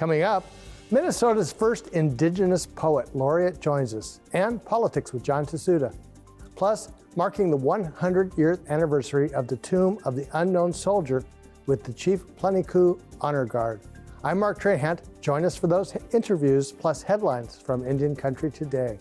Coming up, Minnesota's first Indigenous poet laureate joins us, and politics with John Tahsuda. Plus, marking the 100-year anniversary of the tomb of the unknown soldier with the Chief Planiku Honor Guard. I'm Mark Trahant. Join us for those interviews plus headlines from Indian Country Today.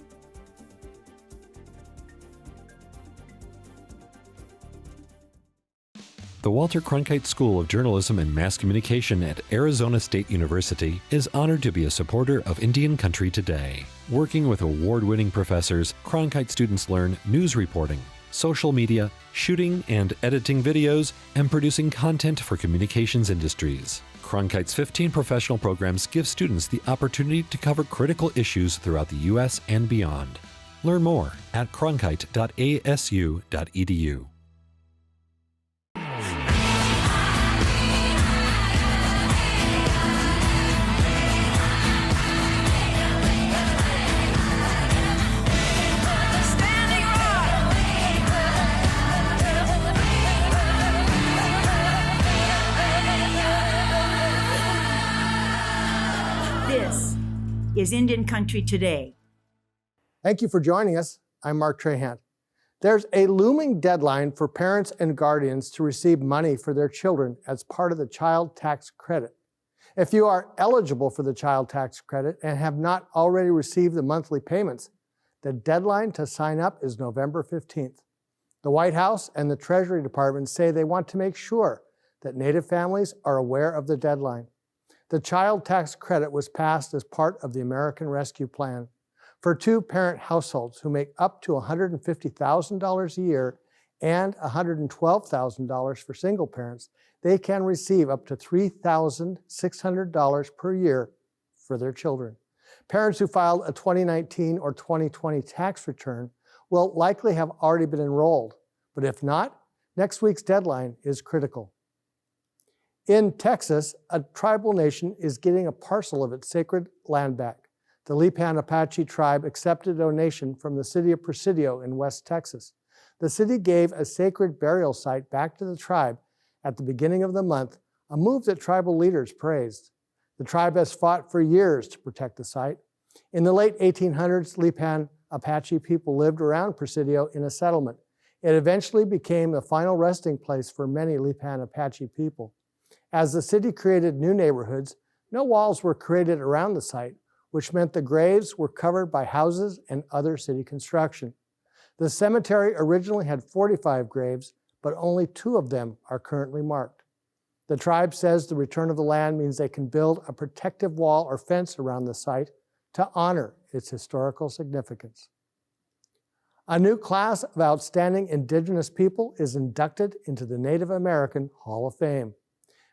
The Walter Cronkite School of Journalism and Mass Communication at Arizona State University is honored to be a supporter of Indian Country Today. Working with award-winning professors, Cronkite students learn news reporting, social media, shooting and editing videos, and producing content for communications industries. Cronkite's 15 professional programs give students the opportunity to cover critical issues throughout the U.S. and beyond. Learn more at cronkite.asu.edu. This is Indian Country Today. Thank you for joining us. I'm Mark Trahant. There's a looming deadline for parents and guardians to receive money for their children as part of the child tax credit. If you are eligible for the child tax credit and have not already received the monthly payments, the deadline to sign up is November 15th. The White House and the Treasury Department say they want to make sure that Native families are aware of the deadline. The child tax credit was passed as part of the American Rescue Plan. For two-parent households who make up to $150,000 a year and $112,000 for single parents, they can receive up to $3,600 per year for their children. Parents who filed a 2019 or 2020 tax return will likely have already been enrolled, but if not, next week's deadline is critical. In Texas, a tribal nation is getting a parcel of its sacred land back. The Lipan Apache tribe accepted a donation from the city of Presidio in West Texas. The city gave a sacred burial site back to the tribe at the beginning of the month, a move that tribal leaders praised. The tribe has fought for years to protect the site. In the late 1800s, Lipan Apache people lived around Presidio in a settlement. It eventually became the final resting place for many Lipan Apache people. As the city created new neighborhoods, no walls were created around the site, which meant the graves were covered by houses and other city construction. The cemetery originally had 45 graves, but only 2 of them are currently marked. The tribe says the return of the land means they can build a protective wall or fence around the site to honor its historical significance. A new class of outstanding Indigenous people is inducted into the Native American Hall of Fame.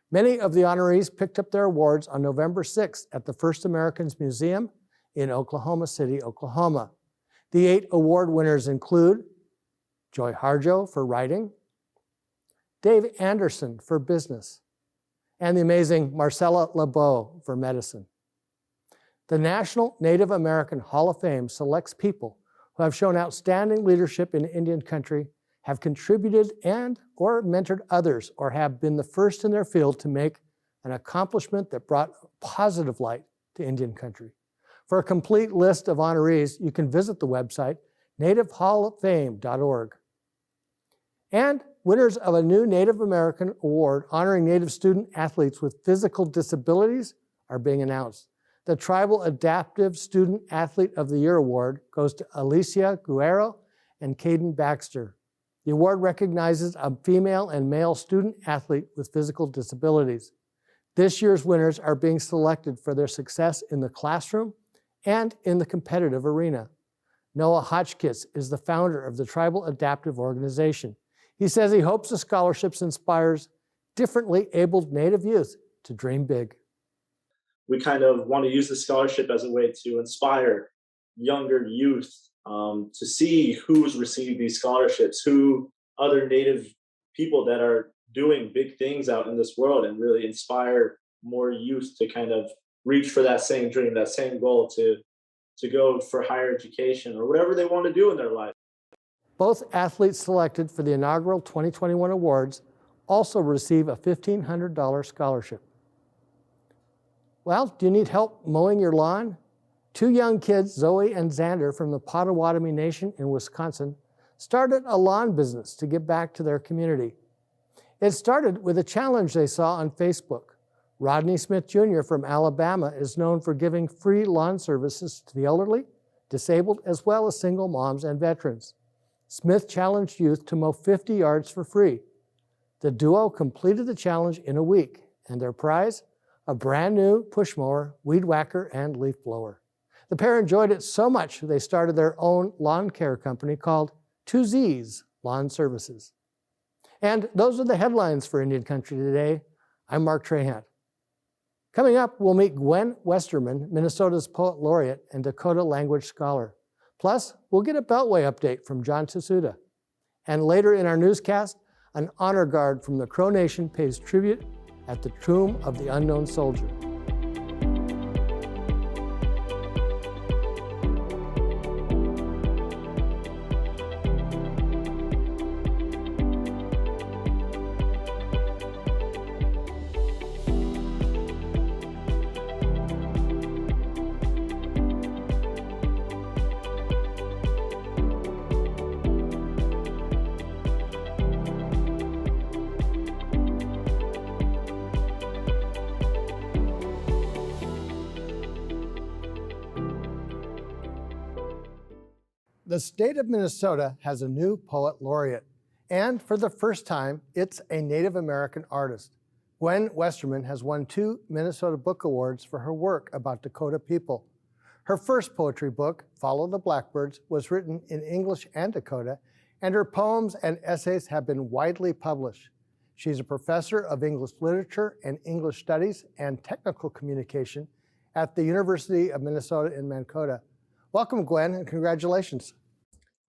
Many of the honorees picked up their awards on November 6th at the First Americans Museum in Oklahoma City, Oklahoma. The 8 award winners include Joy Harjo for writing, Dave Anderson for business, and the amazing Marcella LeBeau for medicine. The National Native American Hall of Fame selects people who have shown outstanding leadership in Indian country, have contributed and or mentored others, or have been the first in their field to make an accomplishment that brought positive light to Indian country. For a complete list of honorees, you can visit the website nativehalloffame.org. And winners of a new Native American award honoring Native student athletes with physical disabilities are being announced. The Tribal Adaptive Student Athlete of the Year award goes to Alicia Guerrero and Caden Baxter. The award recognizes a female and male student athlete with physical disabilities. This year's winners are being selected for their success in the classroom and in the competitive arena. Noah Hotchkiss is the founder of the Tribal Adaptive Organization. He says he hopes the scholarships inspires differently abled Native youth to dream big. We kind of want to use the scholarship as a way to inspire younger youth to see who's received these scholarships, who other Native people that are doing big things out in this world, and really inspire more youth to kind of reach for that same dream, that same goal to go for higher education or whatever they want to do in their life. Both athletes selected for the inaugural 2021 awards also receive a $1,500 scholarship. Well, do you need help mowing your lawn? Two young kids, Zoe and Xander from the Potawatomi Nation in Wisconsin, started a lawn business to give back to their community. It started with a challenge they saw on Facebook. Rodney Smith Jr. from Alabama is known for giving free lawn services to the elderly, disabled, as well as single moms and veterans. Smith challenged youth to mow 50 yards for free. The duo completed the challenge in a week, and their prize? A brand new push mower, weed whacker, and leaf blower. The pair enjoyed it so much they started their own lawn care company called 2Z's Lawn Services. And those are the headlines for Indian Country Today. I'm Mark Trahant. Coming up, we'll meet Gwen Westerman, Minnesota's Poet Laureate and Dakota language scholar. Plus, we'll get a Beltway update from John Tahsuda. And later in our newscast, an honor guard from the Crow Nation pays tribute at the Tomb of the Unknown Soldier. The state of Minnesota has a new poet laureate, and for the first time, it's a Native American artist. Gwen Westerman has won 2 Minnesota Book Awards for her work about Dakota people. Her first poetry book, Follow the Blackbirds, was written in English and Dakota, and her poems and essays have been widely published. She's a professor of English literature and English studies and technical communication at the University of Minnesota in Mankato. Welcome, Gwen, and congratulations.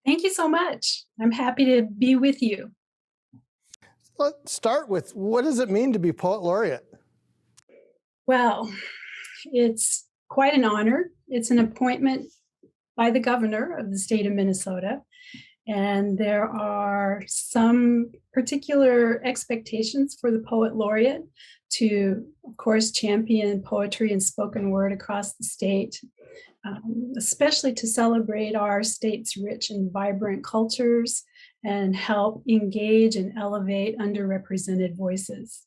Thank you so much. I'm happy to be with you. Let's start with, what does it mean to be Poet Laureate? Well, it's quite an honor. It's an appointment by the governor of the state of Minnesota. And there are some particular expectations for the Poet Laureate to, of course, champion poetry and spoken word across the state. Especially to celebrate our state's rich and vibrant cultures and help engage and elevate underrepresented voices.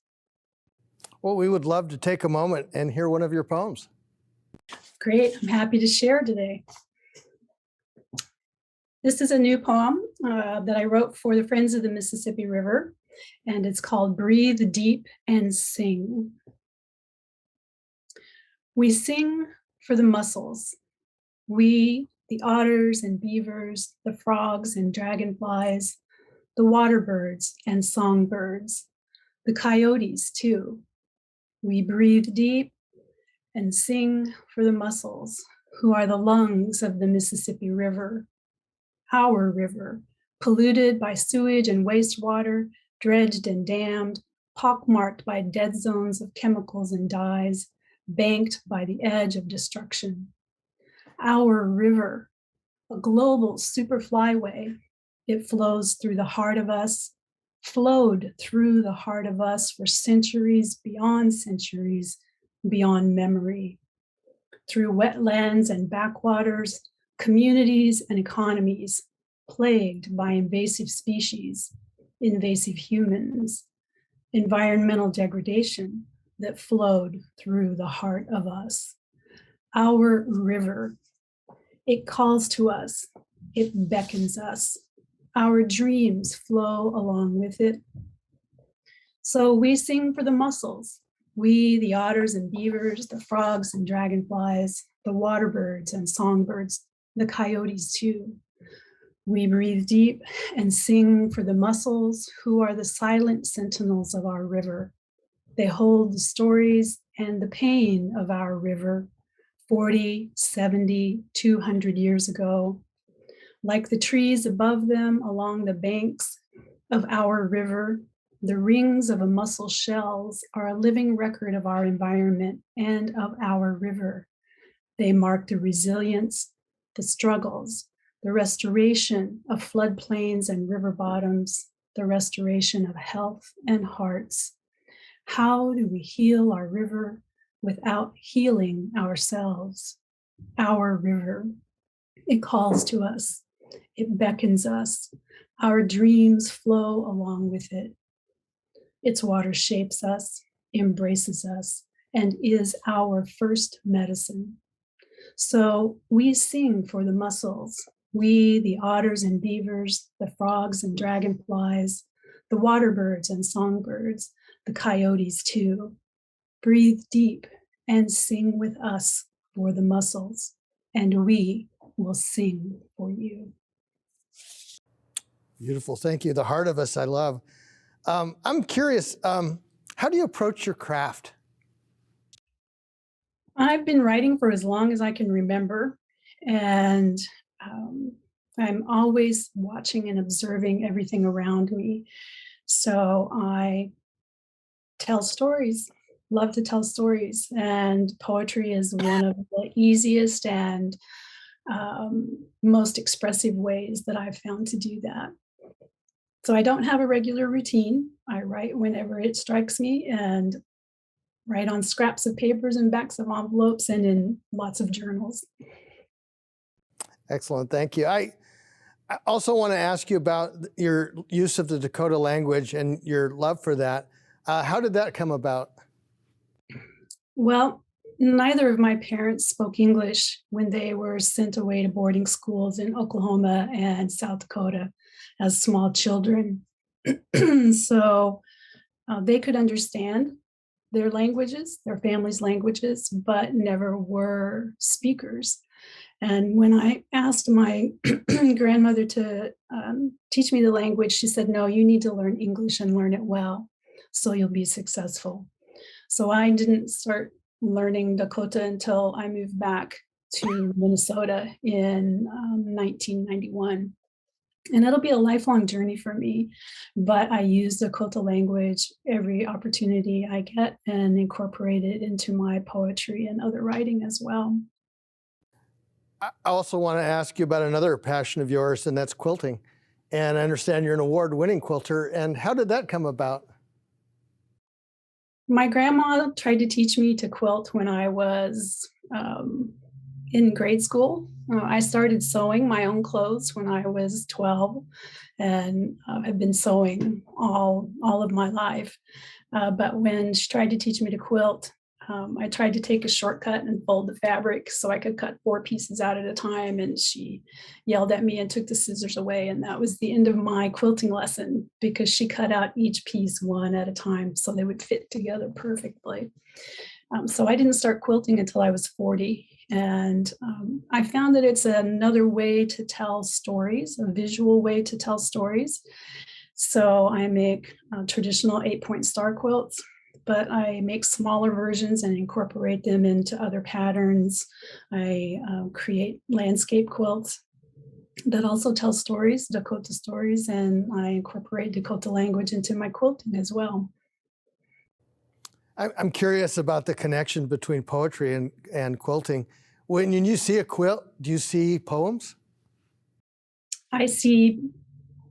Well, we would love to take a moment and hear one of your poems. Great, I'm happy to share today. This is a new poem that I wrote for the Friends of the Mississippi River, and it's called Breathe Deep and Sing. We sing for the mussels. We, the otters and beavers, the frogs and dragonflies, the water birds and songbirds, the coyotes too. We breathe deep and sing for the mussels, who are the lungs of the Mississippi River, our river, polluted by sewage and wastewater, dredged and dammed, pockmarked by dead zones of chemicals and dyes, banked by the edge of destruction. Our river, a global superflyway, it flows through the heart of us, flowed through the heart of us for centuries, beyond memory. Through wetlands and backwaters, communities and economies, plagued by invasive species, invasive humans, environmental degradation that flowed through the heart of us. Our river, it calls to us, it beckons us. Our dreams flow along with it. So we sing for the mussels, we, the otters and beavers, the frogs and dragonflies, the water birds and songbirds, the coyotes too. We breathe deep and sing for the mussels, who are the silent sentinels of our river. They hold the stories and the pain of our river, 40, 70, 200 years ago. Like the trees above them along the banks of our river, the rings of a mussel shells are a living record of our environment and of our river. They mark the resilience, the struggles, the restoration of floodplains and river bottoms, the restoration of health and hearts. How do we heal our river? without healing ourselves. Our river, it calls to us, it beckons us. Our dreams flow along with it. Its water shapes us, embraces us, and is our first medicine. So we sing for the mussels, we, the otters and beavers, the frogs and dragonflies, the water birds and songbirds, the coyotes too. Breathe deep and sing with us for the mussels, and we will sing for you. Beautiful. Thank you. The heart of us, I love. I'm curious, how do you approach your craft? I've been writing for as long as I can remember, and I'm always watching and observing everything around me. So I tell stories, love to tell stories, and poetry is one of the easiest and most expressive ways that I've found to do that. So I don't have a regular routine. I write whenever it strikes me and write on scraps of papers and backs of envelopes and in lots of journals. Excellent. Thank you. I also want to ask you about your use of the Dakota language and your love for that. How did that come about? Well, neither of my parents spoke English when they were sent away to boarding schools in Oklahoma and South Dakota as small children. So they could understand their languages, their family's languages, but never were speakers. And when I asked my grandmother to teach me the language, she said, no, you need to learn English and learn it well, so you'll be successful. So I didn't start learning Dakota until I moved back to Minnesota in 1991. And it'll be a lifelong journey for me, but I use Dakota language every opportunity I get and incorporate it into my poetry and other writing as well. I also want to ask you about another passion of yours, and that's quilting. And I understand you're an award-winning quilter. And how did that come about? My grandma tried to teach me to quilt when I was in grade school. I started sewing my own clothes when I was 12 and have been sewing all of my life. But when she tried to teach me to quilt, I tried to take a shortcut and fold the fabric so I could cut 4 pieces out at a time. And she yelled at me and took the scissors away. And that was the end of my quilting lesson because she cut out each piece one at a time so they would fit together perfectly. So I didn't start quilting until I was 40. And I found that it's another way to tell stories, a visual way to tell stories. So I make traditional 8-point star quilts, but I make smaller versions and incorporate them into other patterns. I create landscape quilts that also tell stories, Dakota stories, and I incorporate Dakota language into my quilting as well. I'm curious about the connection between poetry and quilting. When you see a quilt, do you see poems? I see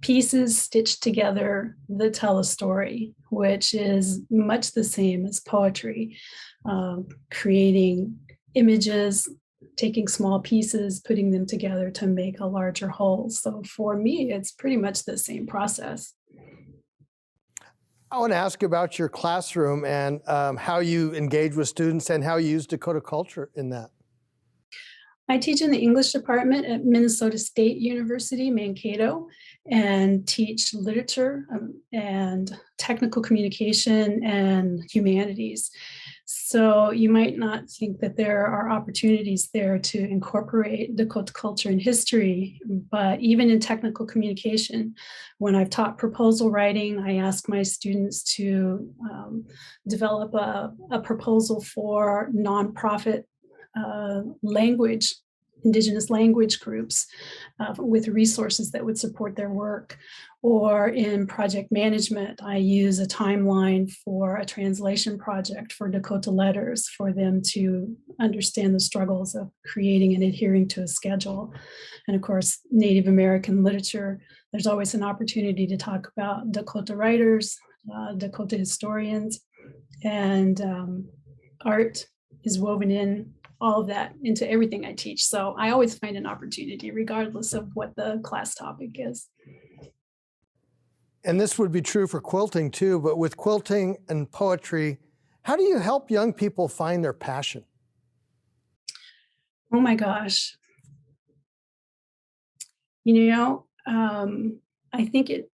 pieces stitched together that tell a story, which is much the same as poetry, creating images, taking small pieces, putting them together to make a larger whole. So for me, it's pretty much the same process. I want to ask you about your classroom and how you engage with students and how you use Dakota culture in that. I teach in the English department at Minnesota State University, Mankato, and teach literature and technical communication and humanities. So you might not think that there are opportunities there to incorporate Dakota culture and history, but even in technical communication, when I've taught proposal writing, I ask my students to develop a proposal for nonprofit language, Indigenous language groups with resources that would support their work. Or in project management, I use a timeline for a translation project for Dakota letters for them to understand the struggles of creating and adhering to a schedule. And of course, Native American literature, there's always an opportunity to talk about Dakota writers, Dakota historians, and art is woven in all of that into everything I teach. So I always find an opportunity, regardless of what the class topic is. And this would be true for quilting too, but with quilting and poetry, how do you help young people find their passion? Oh my gosh. You know, I think it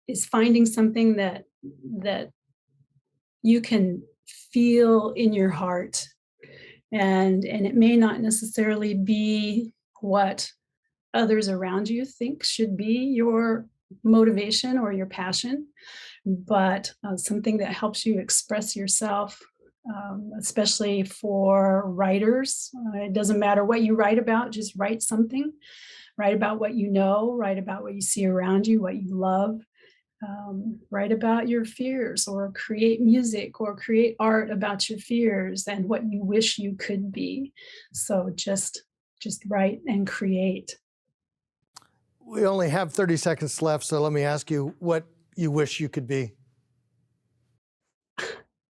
is finding something that you can feel in your heart, and it may not necessarily be what others around you think should be your motivation or your passion, but something that helps you express yourself, especially for writers. It doesn't matter what you write about, just write something. Write about what you know, write about what you see around you, what you love. Write about your fears, or create music or create art about your fears and what you wish you could be. So just write and create. We only have 30 seconds left, so let me ask you what you wish you could be.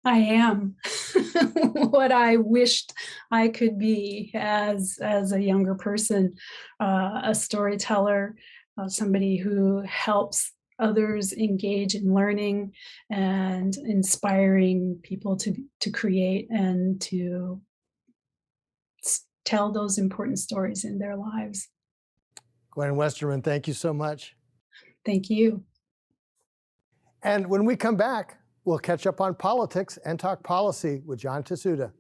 I am what I wished I could be as a younger person, a storyteller, somebody who helps others engage in learning and inspiring people to create and to tell those important stories in their lives. Gwen Westerman, thank you so much. Thank you. And when we come back, we'll catch up on politics and talk policy with John Tahsuda.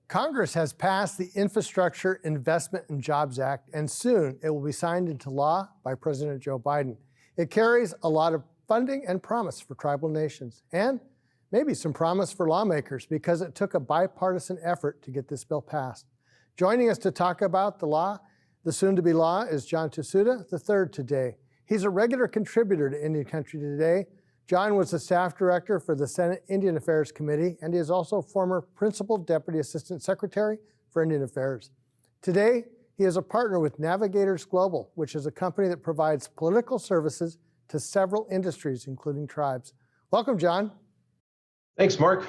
Congress has passed the Infrastructure Investment and Jobs Act, and soon it will be signed into law by President Joe Biden. It carries a lot of funding and promise for tribal nations, and maybe some promise for lawmakers, because it took a bipartisan effort to get this bill passed. Joining us to talk about the law, the soon-to-be law, is John Tahsuda III today. He's a regular contributor to Indian Country Today. John was the staff director for the Senate Indian Affairs Committee, and he is also former Principal Deputy Assistant Secretary for Indian Affairs. Today, he is a partner with Navigators Global, which is a company that provides political services to several industries, including tribes. Welcome, John. Thanks, Mark.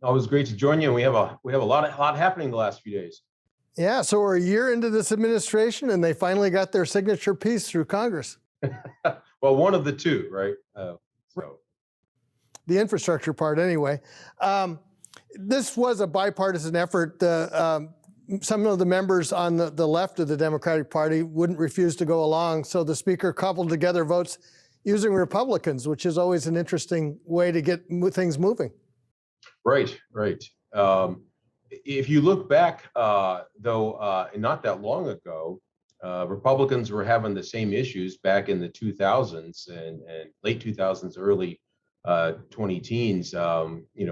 Always great to join you. We have a lot happening the last few days. Yeah, so we're a year into this administration, and they finally got their signature piece through Congress. Well, one of the two, right? So the infrastructure part, anyway. This was a bipartisan effort. Some of the members on the left of the Democratic Party wouldn't refuse to go along, so the Speaker cobbled together votes using Republicans, which is always an interesting way to get things moving. Right. If you look back, though, not that long ago, Republicans were having the same issues back in the 2000s and late 2000s, early 2010s,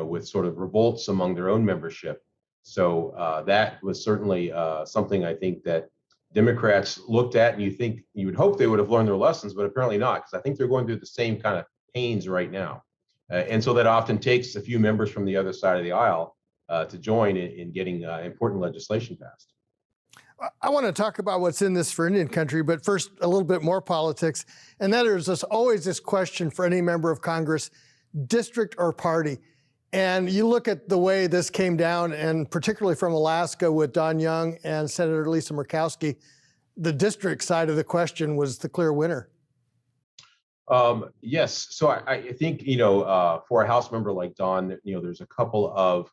with sort of revolts among their own membership. So that was certainly something I think that Democrats looked at, and you would hope they would have learned their lessons, but apparently not, because I think they're going through the same kind of pains right now. And so that often takes a few members from the other side of the aisle to join in getting important legislation passed. I want to talk about what's in this for Indian Country, but first a little bit more politics. And that is always this question for any member of Congress, district or party. And you look at the way this came down, and particularly from Alaska with Don Young and Senator Lisa Murkowski, the district side of the question was the clear winner. Yes. So I think, for a House member like Don, there's a couple of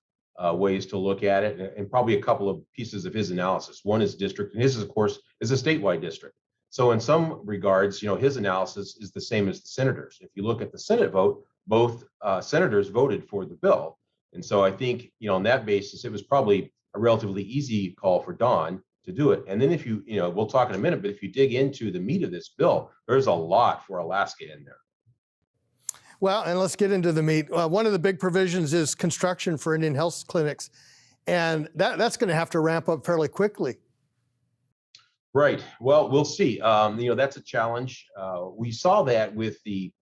ways to look at it, and probably a couple of pieces of his analysis. One is district, and his, of course, is a statewide district. So in some regards, his analysis is the same as the senators. If you look at the Senate vote, both senators voted for the bill. And so I think, on that basis, it was probably a relatively easy call for Don to do it. And then if we'll talk in a minute, but if you dig into the meat of this bill, there's a lot for Alaska in there. Well, and let's get into the meat. One of the big provisions is construction for Indian health clinics, and that's going to have to ramp up fairly quickly. Right. Well, we'll see. That's a challenge. We saw that with the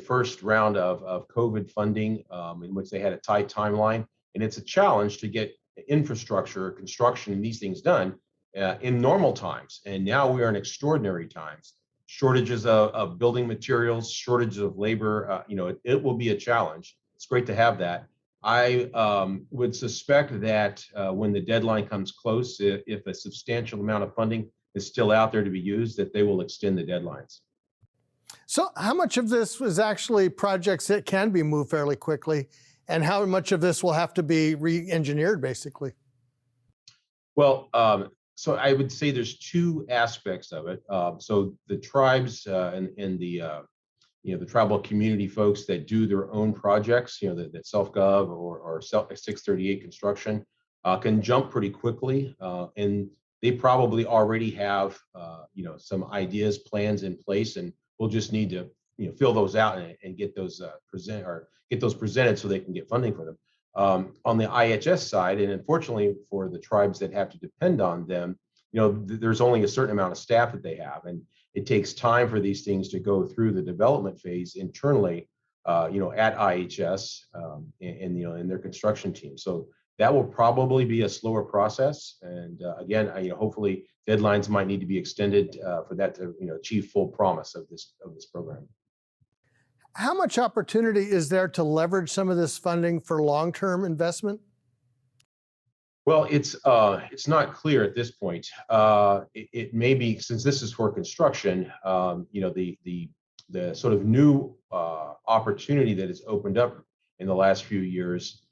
first round of COVID funding, in which they had a tight timeline, and it's a challenge to get infrastructure, construction, and these things done in normal times. And now we are in extraordinary times. Shortages of building materials, shortages of labor. It will be a challenge. It's great to have that. I would suspect that when the deadline comes close, if a substantial amount of funding is still out there to be used, that they will extend the deadlines. So how much of this was actually projects that can be moved fairly quickly, and how much of this will have to be re-engineered, basically? Well, so I would say there's two aspects of it. So the tribes and the the tribal community folks that do their own projects, that self-gov or 638 construction can jump pretty quickly, and they probably already have some ideas, plans in place, and we'll just need to fill those out and get those presented so they can get funding for them. On the IHS side, and unfortunately for the tribes that have to depend on them, there's only a certain amount of staff that they have, and it takes time for these things to go through the development phase internally, at IHS and in their construction team. So that will probably be a slower process. And again, hopefully deadlines might need to be extended for that to achieve full promise of this program. How much opportunity is there to leverage some of this funding for long-term investment? Well, it's not clear at this point. It may be, since this is for construction, the sort of new opportunity that has opened up in the last few years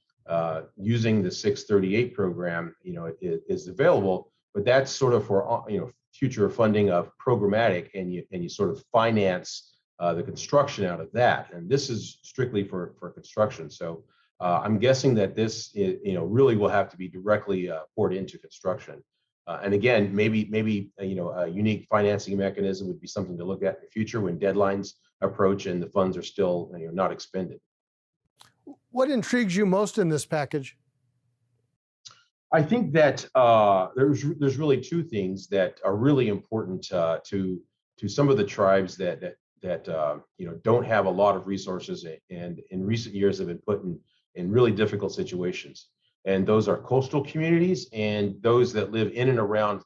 using the 638 program, is available, but that's sort of for future funding of programmatic, and you sort of finance the construction out of that, and this is strictly for construction. So I'm guessing that this really will have to be directly poured into construction. And again, maybe a unique financing mechanism would be something to look at in the future when deadlines approach and the funds are still not expended. What intrigues you most in this package? I think that there's really two things that are really important to some of the tribes that don't have a lot of resources, and in recent years have been put in really difficult situations. And those are coastal communities and those that live in and around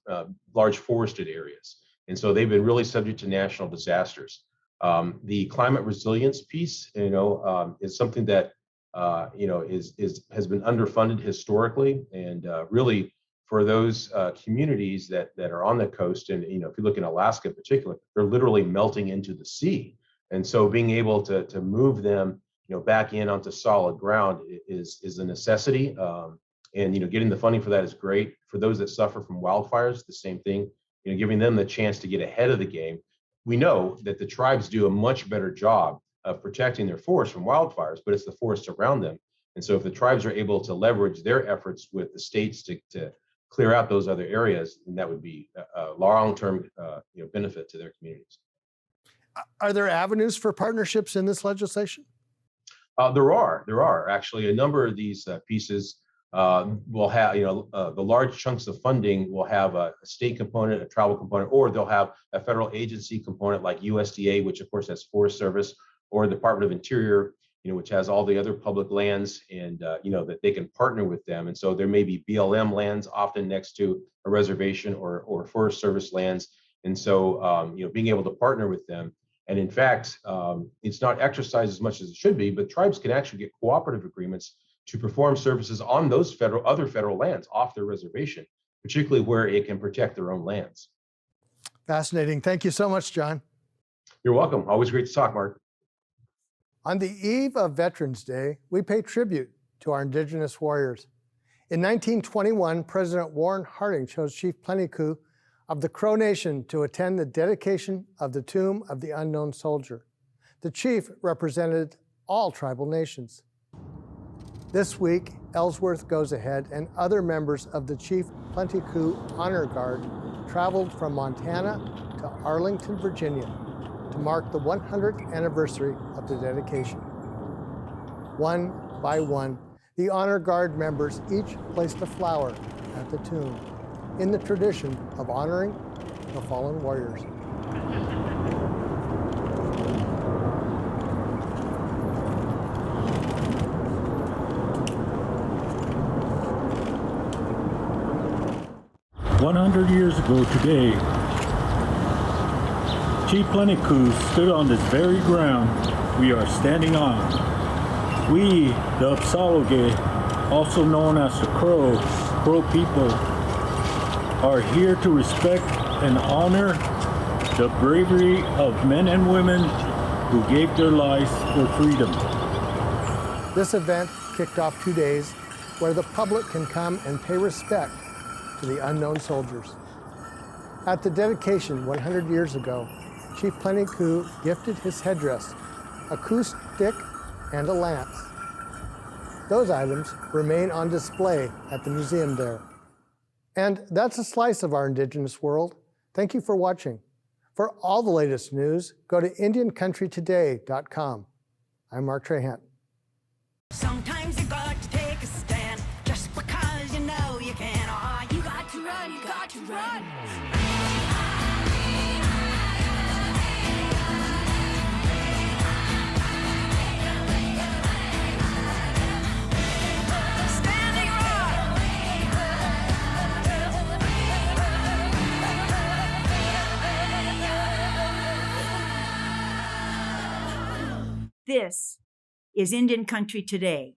large forested areas. And so they've been really subject to national disasters. The climate resilience piece, is something that has been underfunded historically, and really for those communities that are on the coast, and if you look in Alaska in particular, they're literally melting into the sea. And so being able to move them back in onto solid ground is a necessity. And getting the funding for that is great. For those that suffer from wildfires, the same thing. Giving them the chance to get ahead of the game. We know that the tribes do a much better job of protecting their forests from wildfires, but it's the forests around them. And so if the tribes are able to leverage their efforts with the states to clear out those other areas, then that would be a long-term benefit to their communities. Are there avenues for partnerships in this legislation? There are actually a number of these pieces will have, the large chunks of funding will have a state component, a tribal component, or they'll have a federal agency component like USDA, which of course has Forest Service, or the Department of Interior, which has all the other public lands, and that they can partner with them. And so there may be BLM lands often next to a reservation or Forest Service lands. And so being able to partner with them. And in fact, it's not exercised as much as it should be, but tribes can actually get cooperative agreements to perform services on those other federal lands off their reservation, particularly where it can protect their own lands. Fascinating. Thank you so much, John. You're welcome. Always great to talk, Mark. On the eve of Veterans Day, we pay tribute to our Indigenous warriors. In 1921, President Warren Harding chose Chief Plentycoo of the Crow Nation to attend the dedication of the Tomb of the Unknown Soldier. The chief represented all tribal nations. This week, Ellsworth Goes Ahead and other members of the Chief Plentycoo Honor Guard traveled from Montana to Arlington, Virginia, to to mark the 100th anniversary of the dedication. One by one, the Honor Guard members each placed a flower at the tomb in the tradition of honoring the fallen warriors. "100 years ago today, Chief Plentycoo stood on this very ground we are standing on. We, the Apsaloge, also known as the Crow people, are here to respect and honor the bravery of men and women who gave their lives for freedom." This event kicked off 2 days where the public can come and pay respect to the unknown soldiers. At the dedication 100 years ago, Chief Plentycoo gifted his headdress, a coup stick, and a lance. Those items remain on display at the museum there. And that's a slice of our Indigenous world. Thank you for watching. For all the latest news, go to IndianCountryToday.com. I'm Mark Trahant. Sometimes you got to take a stand just because you know you can. Oh, you got to run, you got to run. Standing This is Indian Country Today.